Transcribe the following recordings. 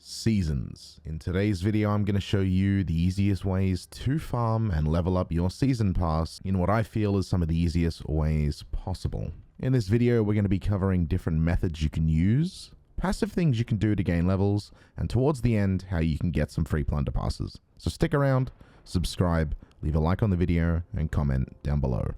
Seasons. In today's video, I'm going to show you the easiest ways to farm and level up your season pass in what I feel is some of the easiest ways possible. In this video, we're going to be covering different methods you can use, passive things you can do to gain levels, and towards the end, how you can get some free plunder passes. So stick around, subscribe, leave a like on the video, and comment down below.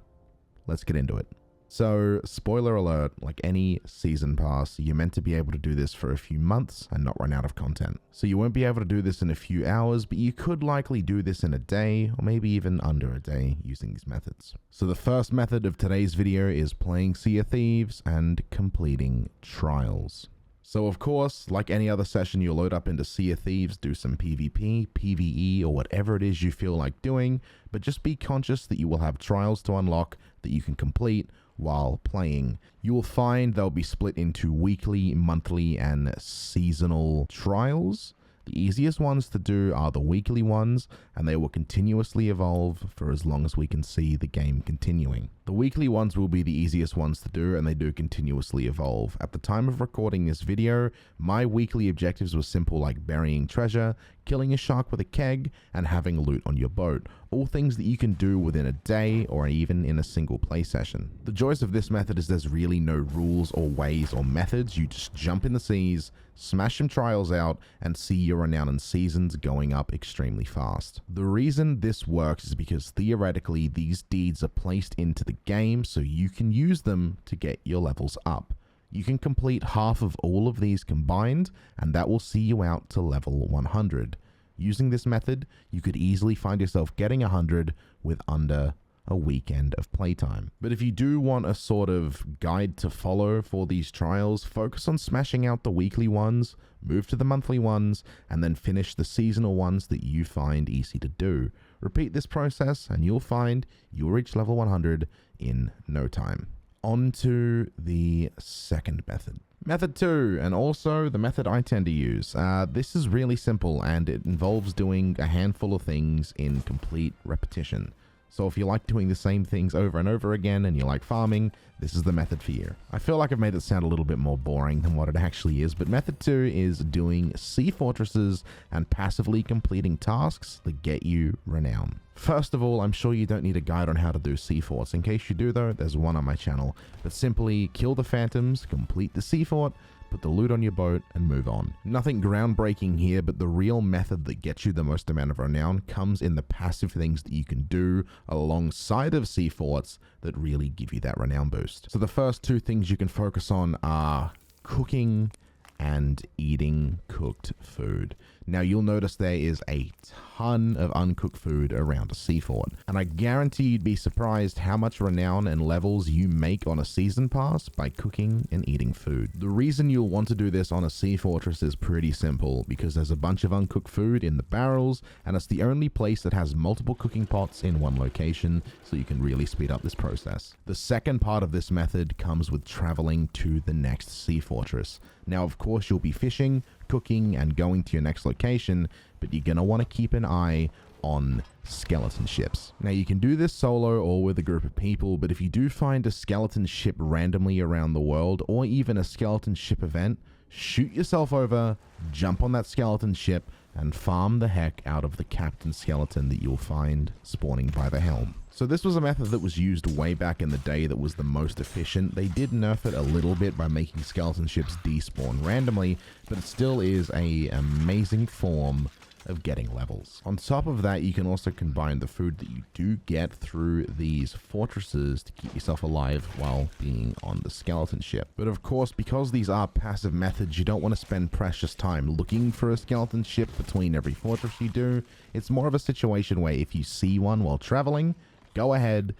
Let's get into it. So, spoiler alert, like any season pass, you're meant to be able to do this for a few months and not run out of content. So you won't be able to do this in a few hours, but you could likely do this in a day, or maybe even under a day using these methods. So the first method of today's video is playing Sea of Thieves and completing trials. So of course, like any other session, you'll load up into Sea of Thieves, do some PvP, PvE, or whatever it is you feel like doing, but just be conscious that you will have trials to unlock that you can complete while playing. You will find they'll be split into weekly, monthly, and seasonal trials. The easiest ones to do are the weekly ones, and they will continuously evolve for as long as we can see the game continuing. The weekly ones will be the easiest ones to do, and they do continuously evolve. At the time of recording this video, my weekly objectives were simple, like burying treasure, killing a shark with a keg, and having loot on your boat. All things that you can do within a day or even in a single play session. The joys of this method is there's really no rules or ways or methods. You just jump in the seas, smash some trials out, and see your renown and seasons going up extremely fast. The reason this works is because theoretically these deeds are placed into the game so you can use them to get your levels up. You can complete half of all of these combined, and that will see you out to level 100. Using this method, you could easily find yourself getting 100 with under a weekend of playtime. But if you do want a sort of guide to follow for these trials, focus on smashing out the weekly ones, move to the monthly ones, and then finish the seasonal ones that you find easy to do. Repeat this process and you'll find you'll reach level 100 in no time. On to the second method. Method 2, and also the method I tend to use. This is really simple and it involves doing a handful of things in complete repetition. So if you like doing the same things over and over again and you like farming, this is the method for you. I feel like I've made it sound a little bit more boring than what it actually is, but method 2 is doing sea fortresses and passively completing tasks that get you renown. First of all, I'm sure you don't need a guide on how to do sea forts. In case you do though, there's one on my channel. But simply kill the phantoms, complete the sea fort, put the loot on your boat, and move on. Nothing groundbreaking here, but the real method that gets you the most amount of renown comes in the passive things that you can do alongside of sea forts that really give you that renown boost. So the first two things you can focus on are cooking and eating cooked food. Now you'll notice there is a ton of uncooked food around a sea fort, and I guarantee you'd be surprised how much renown and levels you make on a season pass by cooking and eating food. The reason you'll want to do this on a sea fortress is pretty simple, because there's a bunch of uncooked food in the barrels, and it's the only place that has multiple cooking pots in one location, so you can really speed up this process. The second part of this method comes with traveling to the next sea fortress. Now of course you'll be fishing, cooking, and going to your next location, but you're gonna want to keep an eye on skeleton ships. Now you can do this solo or with a group of people, but if you do find a skeleton ship randomly around the world, or even a skeleton ship event, shoot yourself over, jump on that skeleton ship, and farm the heck out of the captain skeleton that you'll find spawning by the helm. So this was a method that was used way back in the day that was the most efficient. They did nerf it a little bit by making skeleton ships despawn randomly, but it still is an amazing form of getting levels. On top of that, you can also combine the food that you do get through these fortresses to keep yourself alive while being on the skeleton ship. But of course, because these are passive methods, you don't want to spend precious time looking for a skeleton ship between every fortress you do. It's more of a situation where if you see one while traveling, go ahead,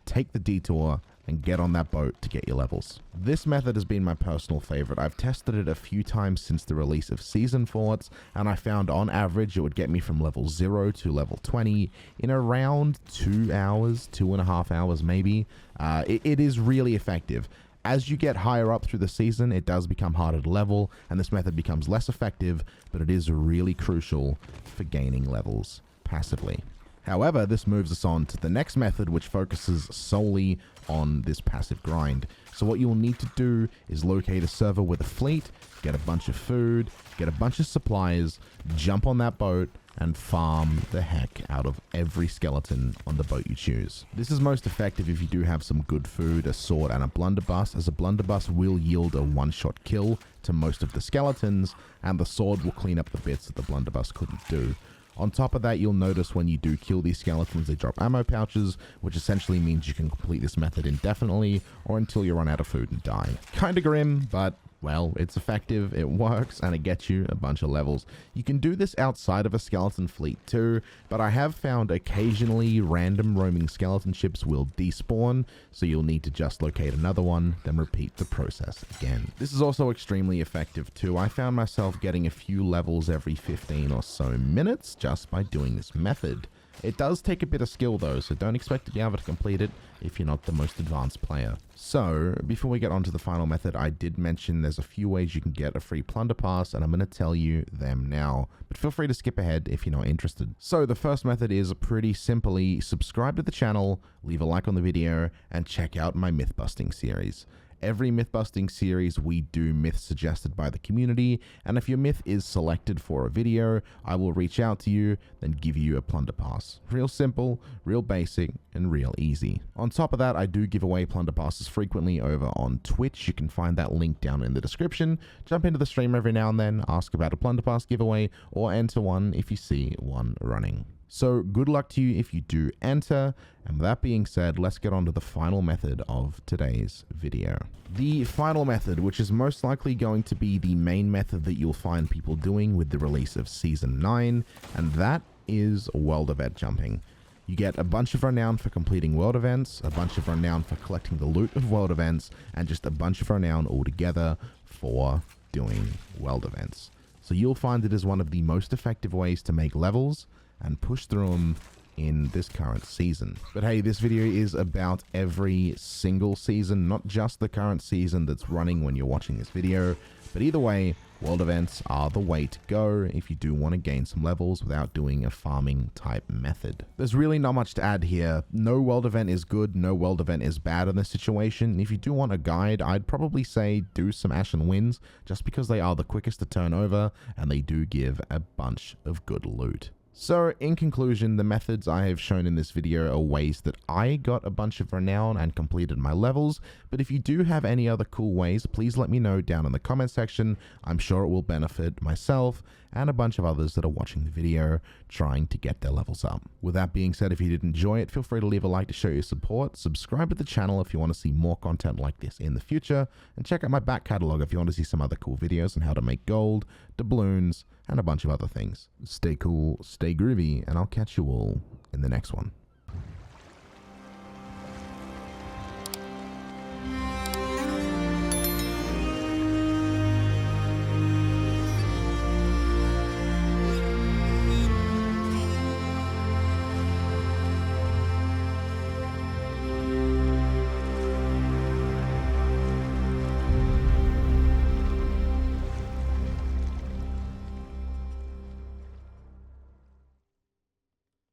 take the detour, and get on that boat to get your levels. This method has been my personal favorite. I've tested it a few times since the release of season forts, and I found on average it would get me from level 0 to level 20 in around 2 hours, 2.5 hours maybe. It is really effective. As you get higher up through the season, it does become harder to level, and this method becomes less effective, but it is really crucial for gaining levels passively. However, this moves us on to the next method, which focuses solely on this passive grind. So what you'll need to do is locate a server with a fleet, get a bunch of food, get a bunch of supplies, jump on that boat, and farm the heck out of every skeleton on the boat you choose. This is most effective if you do have some good food, a sword, and a blunderbuss, as a blunderbuss will yield a one-shot kill to most of the skeletons, and the sword will clean up the bits that the blunderbuss couldn't do. On top of that, you'll notice when you do kill these skeletons, they drop ammo pouches, which essentially means you can complete this method indefinitely or until you run out of food and die. Kinda grim, but well, it's effective, it works, and it gets you a bunch of levels. You can do this outside of a skeleton fleet too, but I have found occasionally random roaming skeleton ships will despawn, so you'll need to just locate another one, then repeat the process again. This is also extremely effective too. I found myself getting a few levels every 15 or so minutes just by doing this method. It does take a bit of skill though, so don't expect to be able to complete it if you're not the most advanced player. So, before we get on to the final method, I did mention there's a few ways you can get a free plunder pass, and I'm going to tell you them now, but feel free to skip ahead if you're not interested. So, the first method is pretty simply subscribe to the channel, leave a like on the video, and check out my myth busting series. Every myth busting series, we do myths suggested by the community, and if your myth is selected for a video, I will reach out to you, then give you a plunder pass. Real simple, real basic, and real easy. On top of that, I do give away plunder passes frequently over on Twitch. You can find that link down in the description. Jump into the stream every now and then, ask about a plunder pass giveaway, or enter one if you see one running. So good luck to you if you do enter, and with that being said, let's get on to the final method of today's video. The final method, which is most likely going to be the main method that you'll find people doing with the release of Season 9, and that is world event jumping. You get a bunch of renown for completing world events, a bunch of renown for collecting the loot of world events, and just a bunch of renown altogether for doing world events. So you'll find it is one of the most effective ways to make levels and push through them in this current season. But hey, this video is about every single season, not just the current season that's running when you're watching this video. But either way, world events are the way to go if you do want to gain some levels without doing a farming type method. There's really not much to add here. No world event is good, no world event is bad in this situation. If you do want a guide, I'd probably say do some Ashen Winds, just because they are the quickest to turn over and they do give a bunch of good loot. So, in conclusion, the methods I have shown in this video are ways that I got a bunch of renown and completed my levels, but if you do have any other cool ways, please let me know down in the comment section. I'm sure it will benefit myself and a bunch of others that are watching the video trying to get their levels up. With that being said, if you did enjoy it, feel free to leave a like to show your support, subscribe to the channel if you want to see more content like this in the future, and check out my back catalog if you want to see some other cool videos on how to make gold, doubloons, and a bunch of other things. Stay cool, stay groovy, and I'll catch you all in the next one.